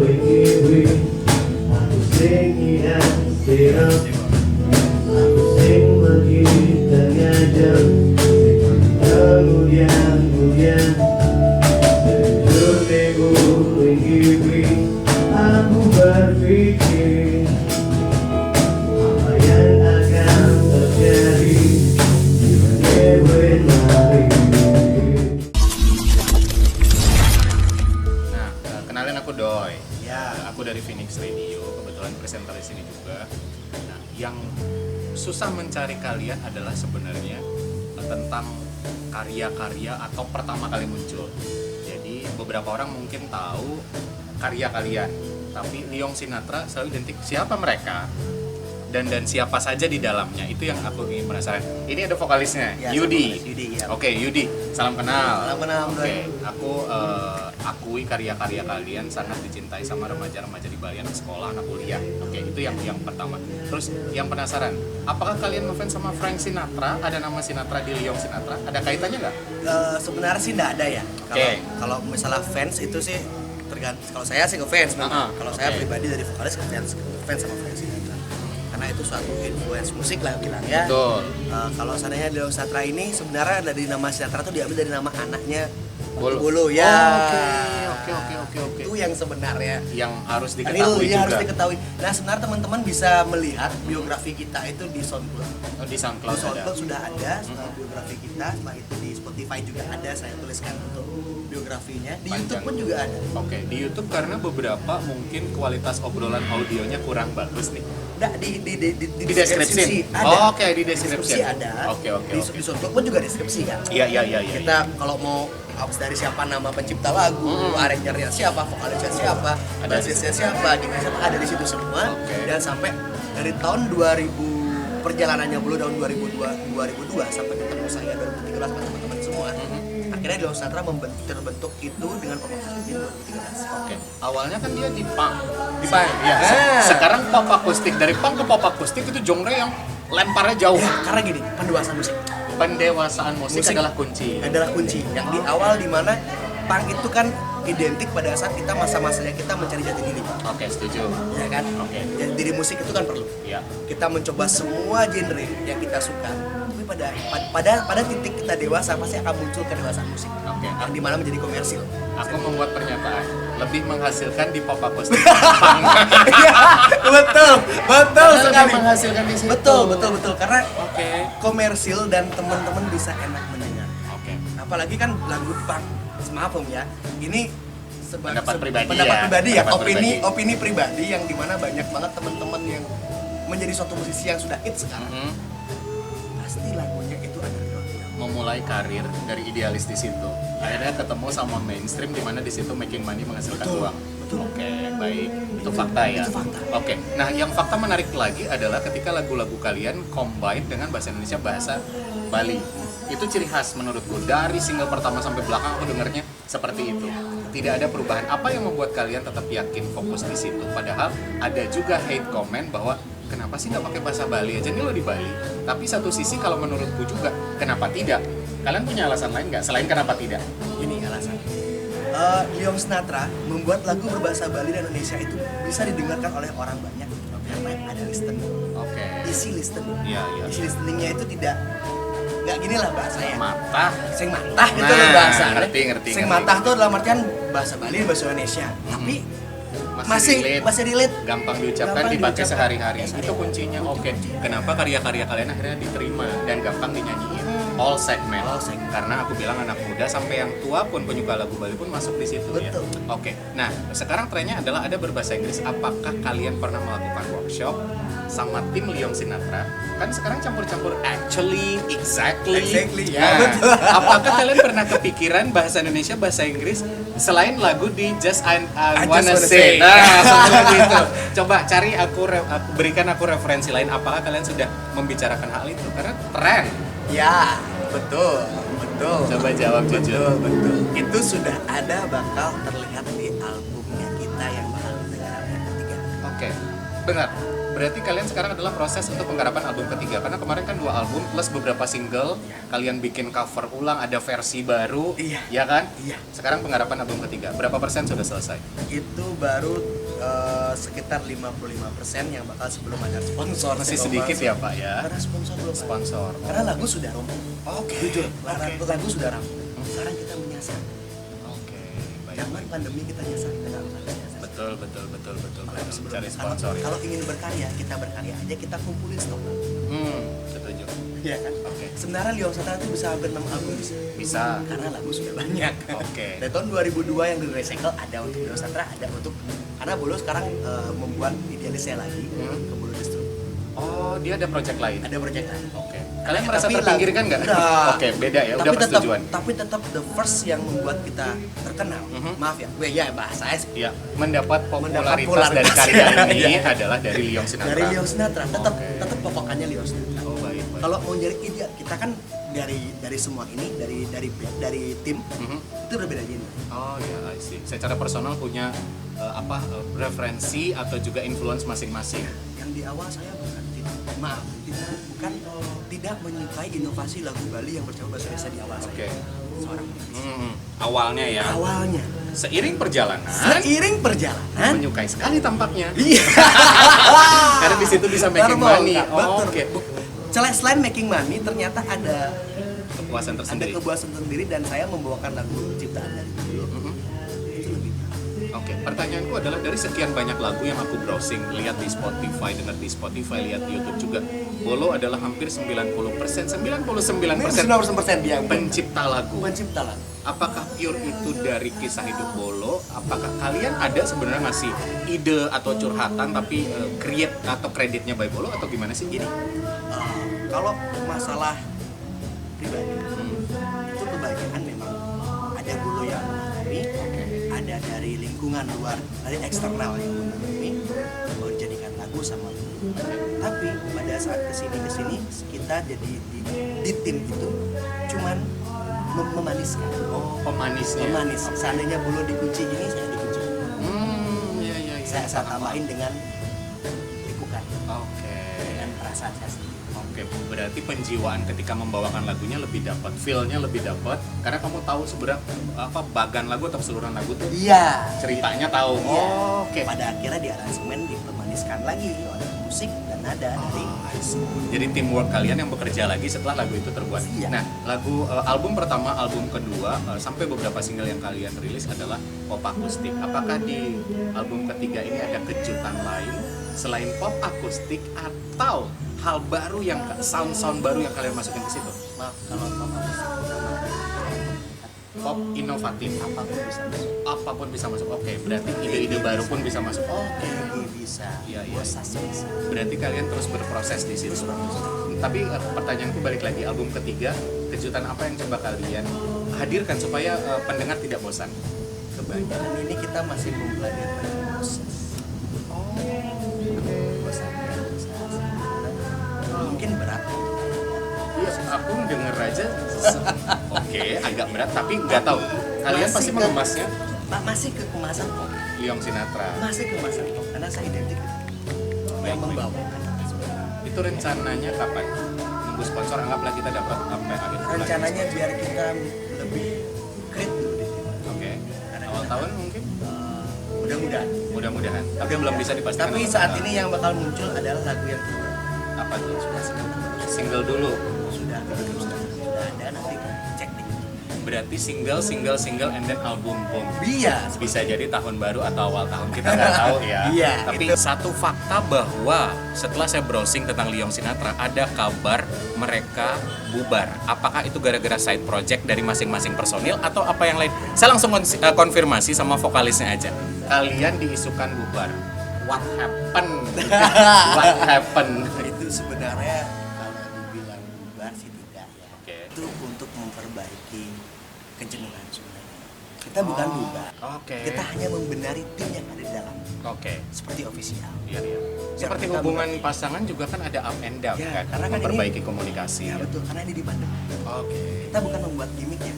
Aku sing ihan sirap, aku sing begitu ngajak, kemudian sejujur nego ingin aku berpikir apa yang akan terjadi jika dewe lari. Nah, kenalin aku Doi. Ya. Aku dari Phoenix Radio, kebetulan presenter di sini juga. Nah, yang susah mencari kalian adalah sebenarnya tentang karya-karya atau pertama kali muncul. Jadi beberapa orang mungkin tahu karya kalian, tapi Lyong Sinatra selalu identik siapa mereka dan siapa saja di dalamnya. Itu yang aku ingin penasaran. Ini ada vokalisnya, Ya, Yudi. vokalis Yudi, ya. Oke, Yudi, salam kenal. Salam kenal, Bro. Oke, aku akui karya-karya kalian sangat dicintai sama remaja-remaja di Bali, anak sekolah, anak kuliah. Oke, itu yang pertama. Terus yang penasaran, apakah kalian ngefans sama Frank Sinatra? Ada nama Sinatra di Lyong Sinatra? Ada kaitannya nggak? Sebenarnya sih nggak ada ya. Oke. Kalau misalnya fans itu sih tergantung. Kalau saya sih ngefans memang. Kalau saya oke. pribadi dari vokalis ngefans sama Frank Sinatra. Karena itu suatu influence musik lah bilang ya. Betul. Kalau seandainya Lyong Sinatra ini sebenarnya dari nama Sinatra tuh diambil dari nama anaknya Bolo. Bolo ya. Oke. Itu yang sebenarnya. Yang harus Ini diketahui ya juga. harus diketahui. Nah sebenarnya teman-teman bisa melihat biografi kita itu di SoundCloud. Oh, di Di SoundCloud ada. SoundCloud sudah ada biografi kita. Setelah itu di Spotify juga ada. Saya tuliskan untuk biografinya. Di Panjang. YouTube pun juga ada. Oke, di YouTube karena beberapa mungkin kualitas obrolan audionya kurang bagus nih. Nah, di Di deskripsi. ada. Oh, oke, di deskripsi. ada. Oke. Di SoundCloud pun juga deskripsi kan. Iya. Kita kalau mau abis dari siapa nama pencipta lagu, arrangernya siapa, vokalisnya siapa, Ada basisnya siapa, gini siapa, ada di situ semua. Oke. Dan sampai dari tahun 2000 perjalanannya dulu tahun 2002 sampai ketemu saya 2013 sama teman-teman semua. Akhirnya Lyong Sinatra terbentuk itu dengan pop akustik 2013. Oke. Awalnya kan dia di punk. Di punk. Iya. Ah. Sekarang pop akustik, dari punk ke pop akustik itu genre yang lemparnya jauh. Ya, karena gini, pendewasaan musik Pendewasaan musik adalah kunci. adalah kunci. Yang di awal dimana punk itu kan identik pada saat kita masa-masanya kita mencari jati diri, Oke, setuju. ya kan? Oke. Jati diri musik itu kan perlu. Ya. Kita mencoba semua genre yang kita suka, tapi pada titik kita dewasa pasti akan muncul kedewasaan musik. Oke. Yang dimana menjadi komersil. Aku membuat pernyataan lebih menghasilkan di pop akustik. Iya, betul Karena sekali. lebih menghasilkan di situ. Betul karena Oke. komersil dan teman-teman bisa enak mendengar. Oke. Apalagi kan lagu punk, maaf Om ya, ini Pendapat pribadi pendapat ya. pribadi ya, Pendapat opini pribadi yang dimana banyak banget teman-teman yang menjadi suatu musisi yang sudah hits sekarang. Mhm. Pasti lagunya itu underground. Memulai karir dari idealis di situ. Akhirnya ketemu sama mainstream di mana di situ making money menghasilkan Betul, uang. betul. Oke, baik. Itu fakta ya. Itu fakta. Oke. Nah, yang fakta menarik lagi adalah ketika lagu-lagu kalian combine dengan bahasa Indonesia bahasa Bali. Itu ciri khas menurutku. Dari single pertama sampai belakang aku dengarnya seperti itu. Tidak ada perubahan. Apa yang membuat kalian tetap yakin fokus di situ? Padahal ada juga hate comment bahwa kenapa sih nggak pakai bahasa Bali aja, ini lo di Bali. Tapi satu sisi kalau menurutku juga, kenapa tidak? Kalian punya alasan lain nggak selain kenapa tidak? Ini alasan. Lyong Sinatra membuat lagu berbahasa Bali dan Indonesia itu bisa didengarkan oleh orang banyak karena ada listening, Oke. isi listening. Iya. Isi listeningnya itu nggak gini lah bahasanya. Mata. Sing matah gitu Nah, loh bahasa. ngerti. Sing matah tuh dalam artian bahasa Bali dan bahasa Indonesia. Tapi masih relate. Gampang diucapkan, Gampang dipakai diucapkan. sehari-hari. Yes, Itu kuncinya. Oke. Kenapa karya-karya kalian akhirnya diterima dan gampang dinyanyiin? All segment. All segment. Karena aku bilang anak muda sampai yang tua pun penyuka lagu Bali pun masuk di situ ya. Betul. Oke. Nah, sekarang trennya adalah ada berbahasa Inggris. Apakah kalian pernah melakukan workshop sama tim Lyong Sinatra? Kan sekarang campur-campur exactly. Ya, Nah, betul. apakah kalian pernah kepikiran bahasa Indonesia, bahasa Inggris selain lagu di Just I Wanna Say? Nah, satu lagu itu. Coba cari berikan aku referensi lain. Apakah kalian sudah membicarakan hal itu? Karena tren. Ya, betul. Coba jawab jujur. Betul. Itu sudah ada bakal terlihat di albumnya kita yang bakal didengarkan yang ketiga. Oke, benar. Berarti kalian sekarang adalah proses untuk penggarapan album ketiga, karena kemarin kan 2 album plus beberapa single, kalian bikin cover ulang, ada versi baru, Iya. ya kan? Iya. Sekarang penggarapan album ketiga, berapa persen sudah selesai? Itu baru sekitar 55% yang bakal sebelum ada sponsor. Masih Saya sedikit ngomong. ya Pak ya? Karena sponsor belum ada. Sponsor. Karena lagu sudah rampung. Oke. Jujur, Oke. lagu sudah rampung. Sekarang kita menyasar. Oke, baik. Zaman pandemi kita nyasar, kita nggak usah nyasar. Betul. Sebelum- Cari sponsor ya. Kalau ingin berkarya, kita berkarya aja, kita kumpulin stok. Setuju. Iya kan? Oke. Sebenarnya Liong Satra itu bisa hampir 6 album Bisa. karena lagu sudah banyak. Oke. Dari tahun 2002 yang di recycle ada untuk Liong Satra, ada untuk karena Bolo sekarang membuat idealisnya lagi ke Bolo Distro. Oh, dia ada project lain. Ada project lain. Oke. Kalian merasa Tapi terpinggirkan nggak? Enggak. Oke, beda ya. Udah Tapi tetap, persetujuan. tapi tetap the first yang membuat kita terkenal. Maaf ya, gue ya bahasa Ya, mendapat popularitas popularitas. dari karya ini Iya. adalah dari Liong Sinatra. dari Liong Sinatra, tetap Oke. tetap pokokannya Liong Sinatra. Oh, baik. Kalau mau nyari ide, kita kan dari semua ini dari tim itu berbeda genre. Oh ya, I see. Secara personal punya referensi atau juga influence masing-masing. Yang di awal saya tidak menyukai inovasi lagu Bali yang bercampur bahasa Indonesia di awal Oke. saya. Seorang penulis. Awalnya ya. Awalnya Seiring perjalanan, seiring perjalanan menyukai sekali tampaknya. iya. Karena di situ bisa making Normal, money. Kak. Oh, Betul. oke. Selain making money, ternyata ada Kepuasan tersendiri. kepuasan tersendiri dan saya membawakan lagu ciptaan dari dulu. Itu lebih. Oke, pertanyaanku adalah dari sekian banyak lagu yang aku browsing, lihat di Spotify, dengar di Spotify, lihat di YouTube juga, Bolo adalah hampir 99% dia pencipta lagu. pencipta lagu. Apakah pure itu dari kisah hidup Bolo? Apakah kalian ada sebenarnya masih ide atau curhatan tapi create atau kreditnya by Bolo atau gimana sih? Gini. Kalau masalah pribadi itu kebanyakan memang ada Bolo yang mengalami, ada dari lingkungan luar, dari eksternal yang mengalami, mau dijadikan lagu sama Bolo. Tapi pada saat kesini kita jadi di tim itu cuman memaniskan. Oh, pemanisnya. Pemanis. Seandainya Bolo dikunci ini, saya dikunci. Iya. Saya tambahin dengan likukan, Oke. dengan perasaan saya sendiri. Oke, berarti penjiwaan ketika membawakan lagunya lebih dapat, feel-nya lebih dapat, karena kamu tahu sebenarnya bagan lagu atau keseluruhan lagu tuh Iya. ceritanya tahu. Iya. Oke. Pada akhirnya di aransemen dipermaniskan lagi oleh musik dan nada dari Jadi teamwork kalian yang bekerja lagi setelah lagu itu terbuat. Iya. Nah, album pertama, album kedua, sampai beberapa single yang kalian rilis adalah pop akustik. Apakah di album ketiga ini ada kejutan lain selain pop akustik atau hal baru yang sound baru yang kalian masukin ke situ? maaf kalau pop akustik Pop inovatif, apapun bisa masuk. Oke, berarti ide-ide baru pun bisa masuk. Oke. bisa, Iya. Bosas bisa. Berarti kalian terus berproses di situ. Tapi pertanyaanku balik lagi, album ketiga, kejutan apa yang coba kalian hadirkan supaya pendengar tidak bosan? Kebanyakan ini kita masih mempelajari proses. Bosan. Mungkin berat. Iya, aku denger aja. Oke, agak berat, tapi nggak tahu. Kalian pasti mengemasnya Masih ke kemasan pop. Liong Sinatra. Masih kemasan pop karena saya identik yang membawa. Itu rencananya kapan? Nunggu sponsor, anggaplah kita dapat sampai akhir bulan. Rencananya biar kita lebih create dulu di sini. Oke. Awal tahun mungkin? Mudah-mudahan. Mudah-mudahan. Tapi belum bisa dipastikan. Tapi saat ini yang bakal muncul adalah lagu yang kedua. apa tuh? Sudah Single dulu. sudah ada, nanti cek di. Berarti single and then album boom. Iya. Bisa jadi tahun baru atau awal tahun, kita nggak tahu ya. Iya, Tapi itu. satu fakta bahwa setelah saya browsing tentang Liong Sinatra, ada kabar mereka bubar. Apakah itu gara-gara side project dari masing-masing personil atau apa yang lain? Saya langsung konfirmasi sama vokalisnya aja. Kalian diisukan bubar. What happened? What happened? Itu sebenarnya kalau dibilang bubar sih tidak ya. Oke. Itu untuk memperbaiki kejenuhan sebenarnya. Kita bukan bubar. Oke. Kita hanya membenari tim yang ada di dalam. Oke. Seperti official. Iya. Seperti kita hubungan pasangan juga kan ada up and down Ya, kan, karena kan memperbaiki komunikasi. Ya betul, karena ini di pandemi. Oke. Kita bukan membuat gimmicknya.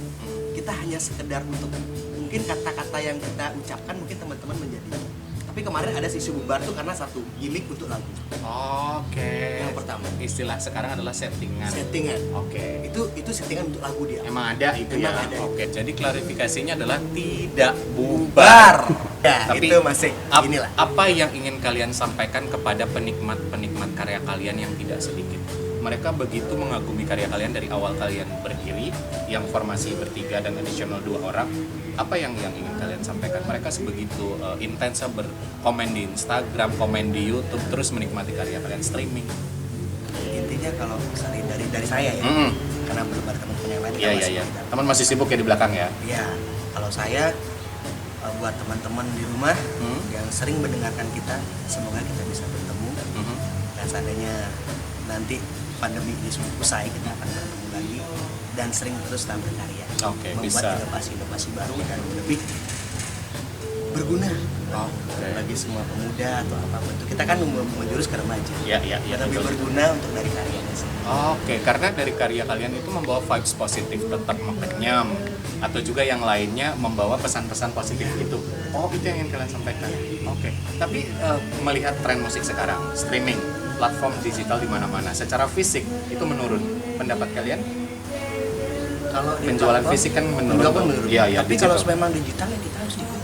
Kita hanya sekedar untuk mungkin kata-kata yang kita ucapkan mungkin teman-teman menjadi. Tapi Tapi kemarin ada sisi bubar tuh karena satu gimmick untuk lagu. Oke. Yang pertama. Istilah sekarang adalah settingan. Settingan. Oke. Itu settingan untuk lagu dia. Emang ada itu Emang ya. ada. Oke. Jadi klarifikasinya adalah tidak bubar. Ya, Tapi itu masih inilah. apa yang ingin kalian sampaikan kepada penikmat-penikmat karya kalian yang tidak sedikit? Mereka begitu mengagumi karya kalian dari awal kalian berdiri, yang formasi bertiga dan additional 2 orang. Apa yang ingin kalian sampaikan? Mereka sebegitu intensnya berkomen di Instagram, komen di YouTube, terus menikmati karya kalian streaming. Intinya kalau misalnya dari saya ya, karena belum ada teman-teman yang lain. Iya iya iya. Teman masih sibuk ya di belakang ya. Iya, kalau saya buat teman-teman di rumah yang sering mendengarkan kita, semoga kita bisa bertemu. Dan seandainya nanti pandemi ini sudah usai, kita akan bertemu lagi dan sering terus tampil karya. Oke, membuat bisa. inovasi baru dan lebih berguna bagi semua pemuda atau apapun itu. Kita kan menjurus ke remaja. Iya iya iya. Lebih betul. berguna untuk dari karyanya sih. Oke, karena dari karya kalian itu membawa vibes positif, tetap mengenyam, atau juga yang lainnya membawa pesan-pesan positif itu. Oh, itu yang ingin kalian sampaikan. Oke, tapi melihat tren musik sekarang, streaming, platform digital di mana-mana, secara fisik itu menurun. Pendapat kalian? Kalau di Penjualan platform, fisik kan menurun. juga menurun. Iya, iya, Tapi digital. kalau memang digital ya kita harus ikut.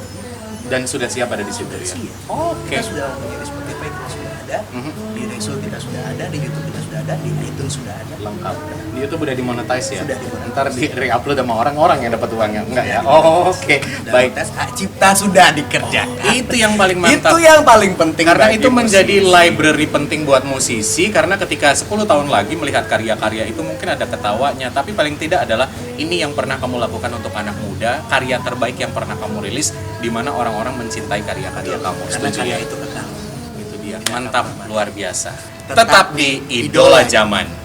Dan sudah siap ada di situ ya. Siap. Oke. Kita sudah mempunyai di Spotify kita sudah ada, di Resul kita sudah ada, di YouTube kita sudah ada, di iTunes sudah ada. Lengkap. Di YouTube udah dimonetize ya? Sudah dimonetize. Ntar di re-upload sama orang-orang yang dapat uangnya. Enggak ya? Oh, oke. Baik. Baik. Hak cipta sudah dikerjakan. Itu yang paling mantap. Itu yang paling penting. Karena bagi itu menjadi musisi. library penting buat musisi, karena ketika 10 tahun lagi melihat karya-karya itu mungkin ada ketawanya, tapi paling tidak adalah ini yang pernah kamu lakukan untuk anak muda, karya terbaik yang pernah kamu rilis, di mana orang-orang mencintai karya-karya kamu. Karena Setuju karya ya? itu kekal. Itu dia. Mantap, luar biasa. Tetap Tetap di Idola Zaman.